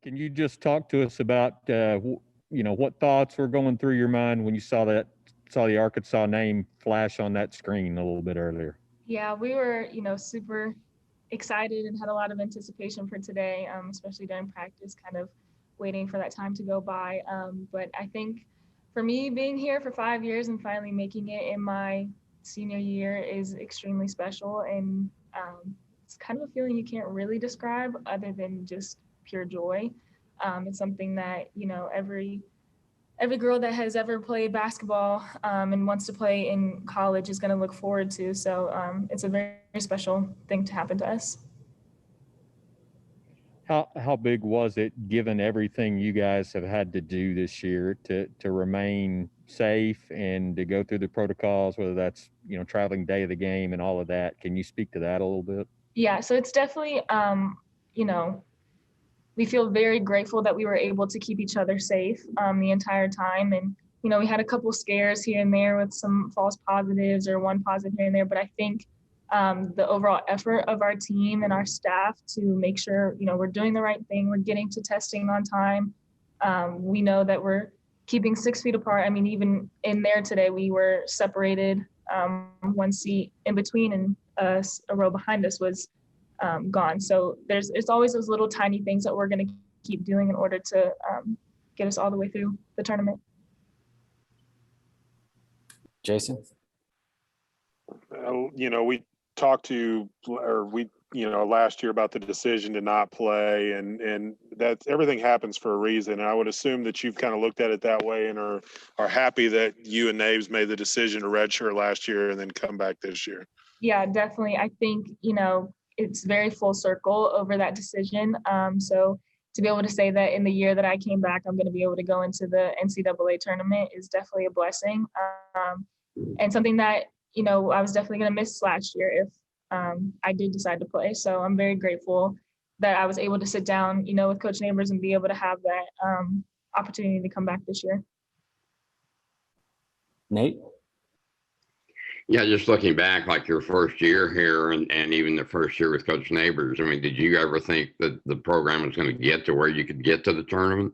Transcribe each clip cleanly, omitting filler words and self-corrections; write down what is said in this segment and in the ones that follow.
Can you just talk to us about, what thoughts were going through your mind when you saw the Arkansas name flash on that screen a little bit earlier? Yeah, we were, super excited and had a lot of anticipation for today, especially during practice, kind of waiting for that time to go by. But I think for me, being here for 5 years and finally making it in my senior year is extremely special. And it's kind of a feeling you can't really describe other than just pure joy. It's something that, every girl that has ever played basketball and wants to play in college is going to look forward to. So it's a very, very special thing to happen to us. How big was it, given everything you guys have had to do this year to remain safe and to go through the protocols, whether that's, traveling day of the game and all of that? Can you speak to that a little bit? Yeah, so it's definitely, we feel very grateful that we were able to keep each other safe the entire time. And, we had a couple scares here and there with some false positives or one positive here and there. But I think the overall effort of our team and our staff to make sure, we're doing the right thing, we're getting to testing on time. We know that we're keeping 6 feet apart. I mean, even in there today, we were separated. One seat in between and a row behind us was gone. So it's always those little tiny things that we're going to keep doing in order to get us all the way through the tournament. Jason? We talked last year about the decision to not play, and that everything happens for a reason. And I would assume that you've kind of looked at it that way and are happy that you and Naves made the decision to redshirt last year and then come back this year. Yeah, definitely. I think, it's very full circle over that decision. So to be able to say that in the year that I came back, I'm going to be able to go into the NCAA tournament is definitely a blessing. And something that, I was definitely going to miss last year if I did decide to play. So I'm very grateful that I was able to sit down, with Coach Neighbors and be able to have that opportunity to come back this year. Nate? Yeah, just looking back, like your first year here and even the first year with Coach Neighbors, I mean, did you ever think that the program was going to get to where you could get to the tournament?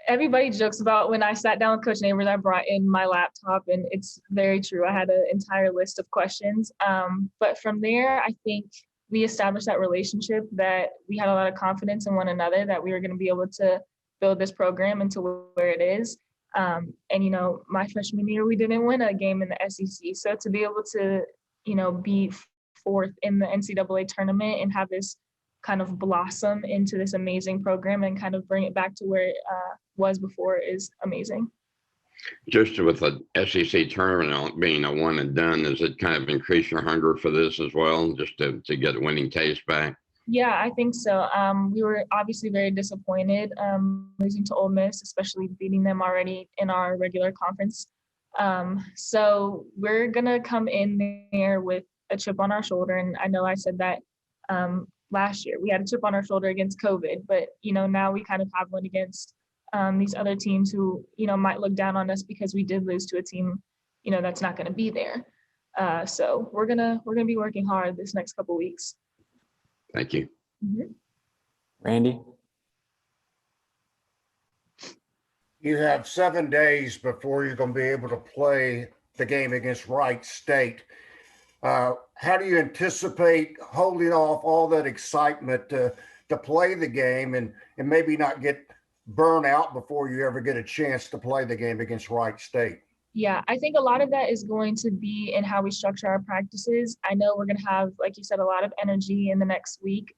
Everybody jokes about when I sat down with Coach Neighbors, I brought in my laptop, and it's very true. I had an entire list of questions. But from there, I think we established that relationship, that we had a lot of confidence in one another, that we were going to be able to build this program into where it is. And, my freshman year, we didn't win a game in the SEC. So to be able to, be fourth in the NCAA tournament and have this kind of blossom into this amazing program and kind of bring it back to where it was before is amazing. Just with the SEC tournament being a one and done, does it kind of increase your hunger for this as well, just to get a winning taste back? Yeah, I think so. We were obviously very disappointed losing to Ole Miss, especially beating them already in our regular conference. So we're going to come in there with a chip on our shoulder. And I know I said that last year. We had a chip on our shoulder against COVID, but, now we kind of have one against these other teams who, might look down on us because we did lose to a team, that's not going to be there. So we're gonna be working hard this next couple weeks. Thank you. Mm-hmm. Randy? You have 7 days before you're going to be able to play the game against Wright State. How do you anticipate holding off all that excitement to play the game and maybe not get burned out before you ever get a chance to play the game against Wright State? Yeah, I think a lot of that is going to be in how we structure our practices. I know we're going to have, like you said, a lot of energy in the next week.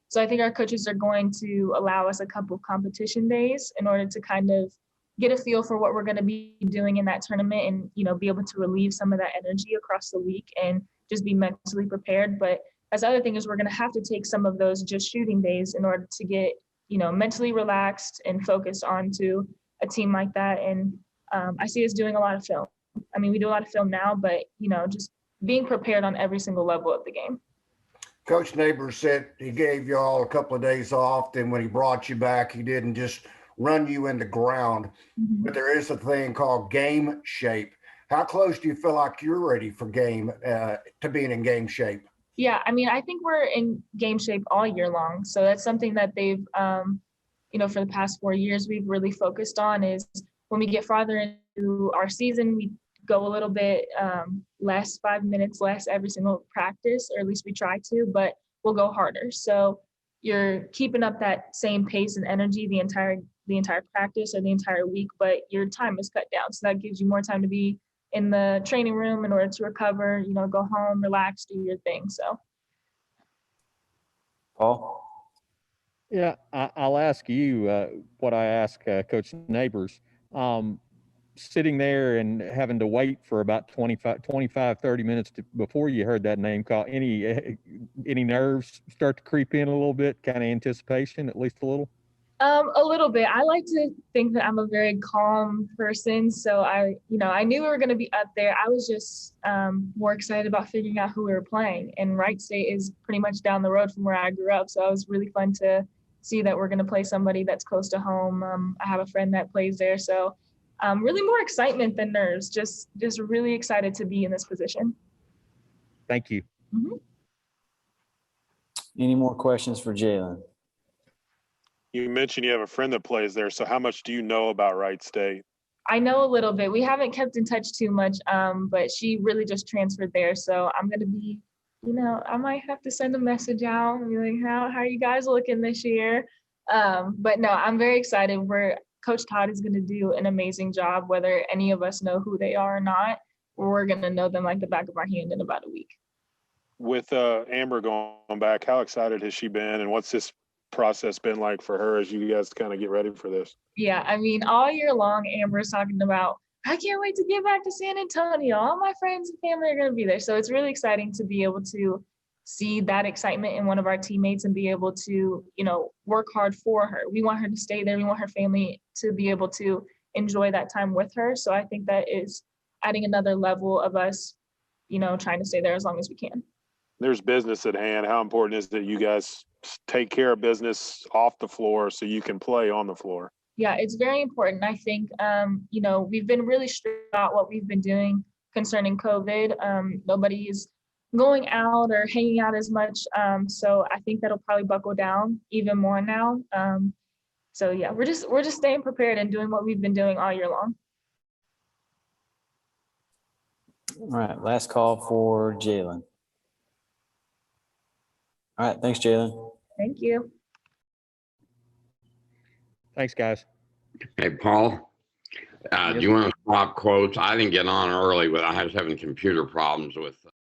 So I think our coaches are going to allow us a couple of competition days in order to kind of get a feel for what we're going to be doing in that tournament and, be able to relieve some of that energy across the week and just be mentally prepared. But as the other thing is we're going to have to take some of those just shooting days in order to get, mentally relaxed and focused onto a team like that. And I see us doing a lot of film. I mean, we do a lot of film now, but, just being prepared on every single level of the game. Coach Neighbors said he gave you all a couple of days off. Then when he brought you back, he didn't just run you in the ground. Mm-hmm. But there is a thing called game shape. How close do you feel like you're ready for to being in game shape? Yeah, I mean, I think we're in game shape all year long. So that's something that they've, for the past 4 years, we've really focused on is when we get farther into our season, we go a little bit less, 5 minutes less every single practice, or at least we try to, but we'll go harder. So you're keeping up that same pace and energy the entire practice or the entire week, but your time is cut down. So that gives you more time to be in the training room in order to recover, go home, relax, do your thing. So Paul? Yeah, I'll ask you what I ask Coach Neighbors. Sitting there and having to wait for about 30 minutes before you heard that name call, any nerves start to creep in a little bit, kind of anticipation, at least a little? a little bit. I like to think that I'm a very calm person. So I knew we were going to be up there. I was just more excited about figuring out who we were playing. And Wright State is pretty much down the road from where I grew up. So it was really fun to see that we're going to play somebody that's close to home. I have a friend that plays there. So really more excitement than nerves, just really excited to be in this position. Thank you. Mm-hmm. Any more questions for Jailyn? You mentioned you have a friend that plays there. So how much do you know about Wright State? I know a little bit. We haven't kept in touch too much, but she really just transferred there. So I'm going to be, I might have to send a message out and be like, how are you guys looking this year? But no, I'm very excited. Coach Todd is going to do an amazing job, whether any of us know who they are or not. We're going to know them like the back of our hand in about a week. With Amber going back, how excited has she been, and what's this process been like for her as you guys kind of get ready for this? Yeah, I mean, all year long, Amber's talking about, I can't wait to get back to San Antonio. All my friends and family are going to be there. So it's really exciting to be able to see that excitement in one of our teammates and be able to, work hard for her. We want her to stay there. We want her family to be able to enjoy that time with her. So I think that is adding another level of us, trying to stay there as long as we can. There's business at hand. How important is it that you guys take care of business off the floor so you can play on the floor? Yeah, it's very important. I think, we've been really strict about what we've been doing concerning COVID. Nobody's going out or hanging out as much. So I think that'll probably buckle down even more now. So yeah, we're just staying prepared and doing what we've been doing all year long. All right, last call for Jailyn. All right, thanks, Jailyn. Thank you. Thanks, guys. Hey, Paul, do you want to swap quotes? I didn't get on early, but I was having computer problems with